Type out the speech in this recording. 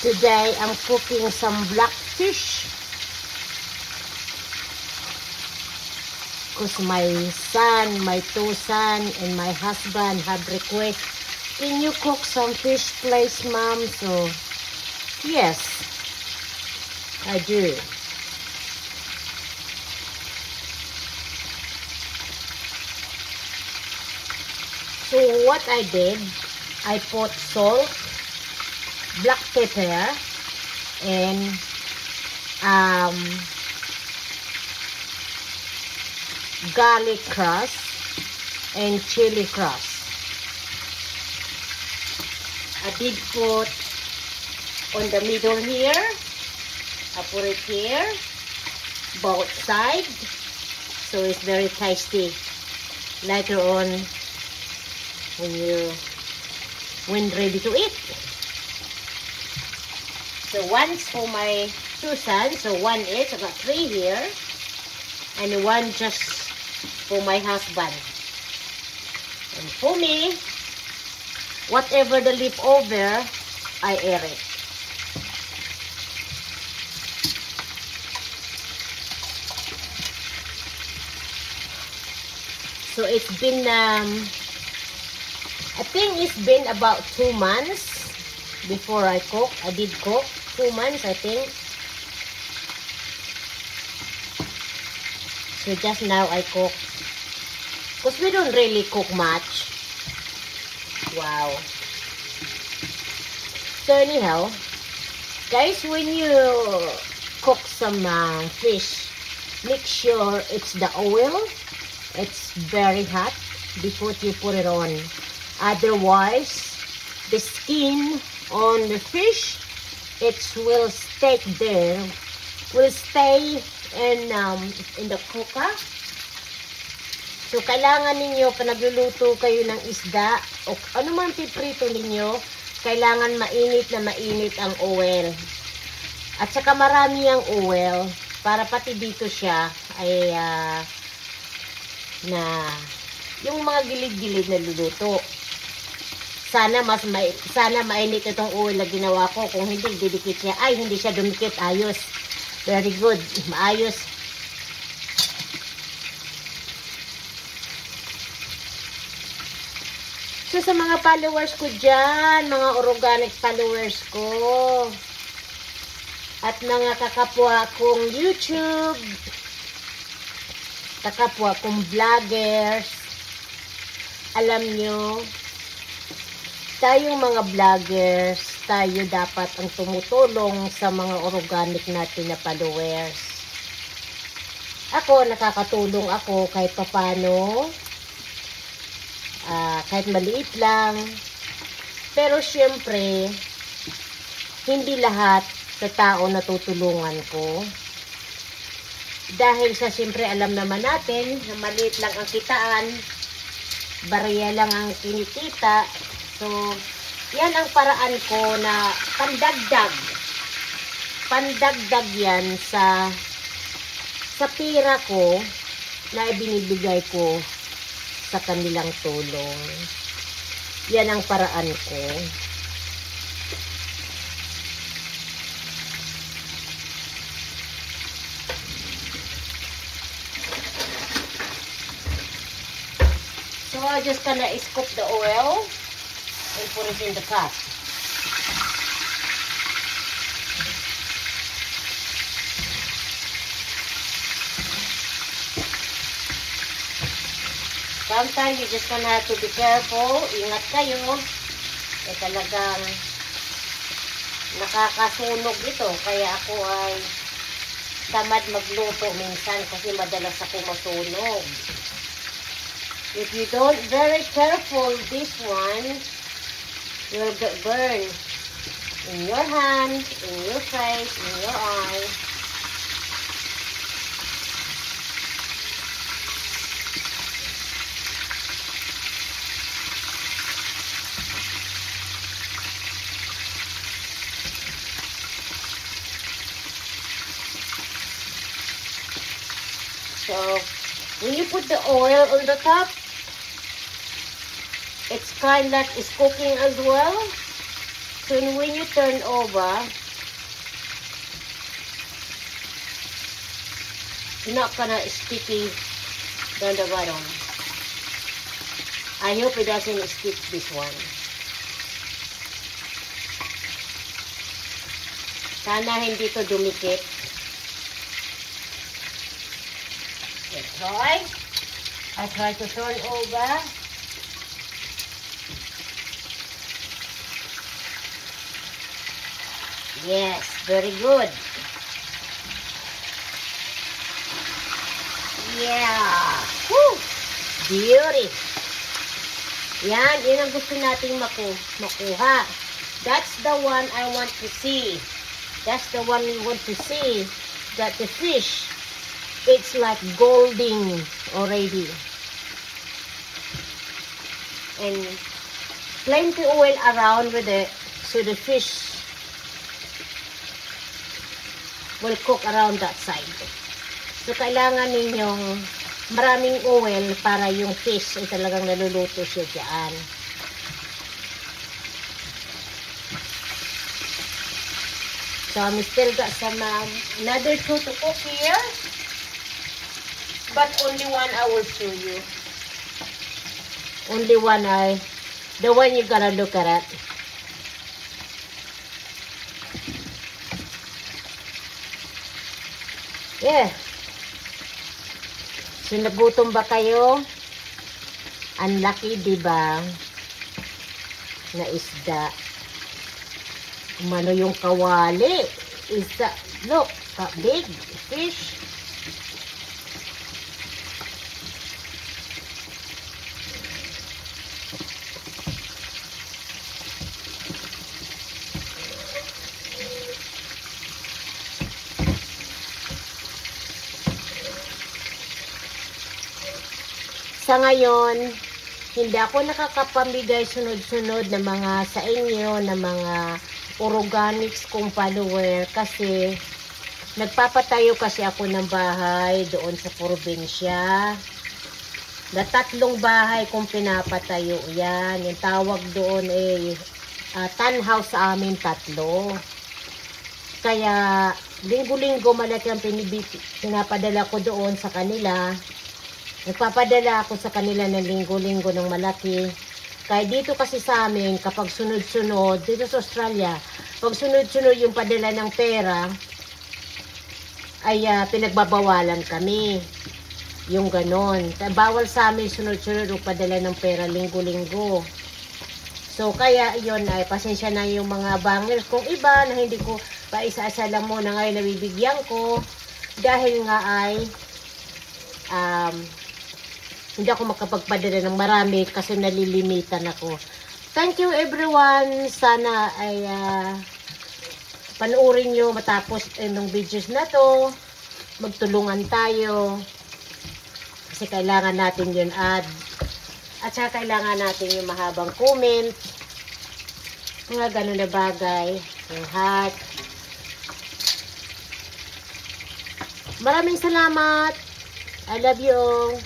Today, I'm cooking some blackfish. Because my son, my two sons, and my husband have request, can you cook some fish please, mom? So, yes, I do. So, what I did, I put salt, black pepper, and garlic crust and chili crust. I did put on the middle here. I put it here, both sides, so it's very tasty. Later on, when ready to eat. So one's for my two sons, so one is, I got 3 here, and one just for my husband. And for me, whatever the leftover, I air it. So it's been, I think it's been about 2 months before I cook. I did cook 2 months, I think. So just now I cook. Because we don't really cook much. Wow. So anyhow, guys, when you cook some fish, make sure it's the oil. It's very hot before you put it on. Otherwise, the skin on the fish, it will stay there, will stay in the cooker. So, kailangan ninyo, pa nagluluto kayo ng isda, o ano man piprito ninyo, kailangan mainit na mainit ang oil. At saka marami ang oil, para pati dito siya, ay, na, yung mga gilid-gilid na luluto. Sana mainit itong oil na ginawa ko. Kung hindi, didikit siya. Ay, hindi siya dumikit. Ayos. Very good. Maayos. So, sa mga followers ko dyan, mga organic followers ko, at mga kakapwa kong YouTube, kakapwa kong vloggers, alam nyo, tayong mga vloggers, tayo dapat ang tumutulong sa mga organic natin na followers. Ako, nakakatulong ako kahit papano, kahit maliit lang. Pero syempre, hindi lahat sa tao na tutulungan ko. Dahil sa syempre alam naman natin na maliit lang ang kitaan, barya lang ang kinikita. So, yan ang paraan ko na pandagdag yan sa pira ko na ibinibigay ko sa kanilang tulong. Yan ang paraan ko. So, I'm just gonna scoop the oil and put it in the pot. Sometimes you just gonna have to be careful. Ingat kayo. Eh talagang nakakasunog ito. Kaya ako ay tamad magluto minsan kasi madalas ako masunog. If you don't very careful this one, you'll get burned in your hand, in your face, in your eye. So, when you put the oil on the top, it's kind of like it's cooking as well. So when you turn over, it's not gonna sticky down the bottom. I hope it doesn't stick this one. Sana hindi to dumikit. I try to turn over. Yes, very good. Yeah. Woo! Beauty. Yan, yun ang gusto nating makuha. That's the one I want to see. That's the one we want to see. That the fish, it's like golden already. And plenty oil around with it, so the fish will cook around that side. So kailangan ninyong maraming oil para yung fish ay talagang naluluto siya dyan. So I'm still got some another two to cook here. But only one I will show you. Only one the one you're gonna look at it. Yeah. So nagutom ba kayo? Unlucky, diba? Na isda. Umano yung kawali. Isda. Look, big fish. Sa ngayon, hindi ako nakakapamigay sunod-sunod na mga sa inyo, na mga organics kong follower kasi nagpapatayo kasi ako ng bahay doon sa probinsya. Na 3 bahay kong pinapatayo yan. Yung tawag doon tan house sa amin 3. Kaya linggo-linggo malaki ang pinapadala ko doon sa kanila. Nagpapadala ako sa kanila ng linggo-linggo ng malaki. Kaya dito kasi sa amin, kapag sunod-sunod, dito sa Australia, pag sunod-sunod yung padala ng pera, ay pinagbabawalan kami. Yung ganon. Bawal sa amin sunod-sunod yung padala ng pera linggo-linggo. So, kaya yun ay pasensya na yung mga bangers kong iba na hindi ko pa isa-isa lang muna ngayon nabibigyan ko. Dahil nga ay hindi ako makapagpadala ng marami kasi nalilimitan ako. Thank you everyone. Sana ay panoorin nyo matapos ng videos na to. Magtulungan tayo. Kasi kailangan natin yun at saka kailangan natin yung mahabang comment. Mga ganun na bagay. Yung heart. Maraming salamat. I love you all.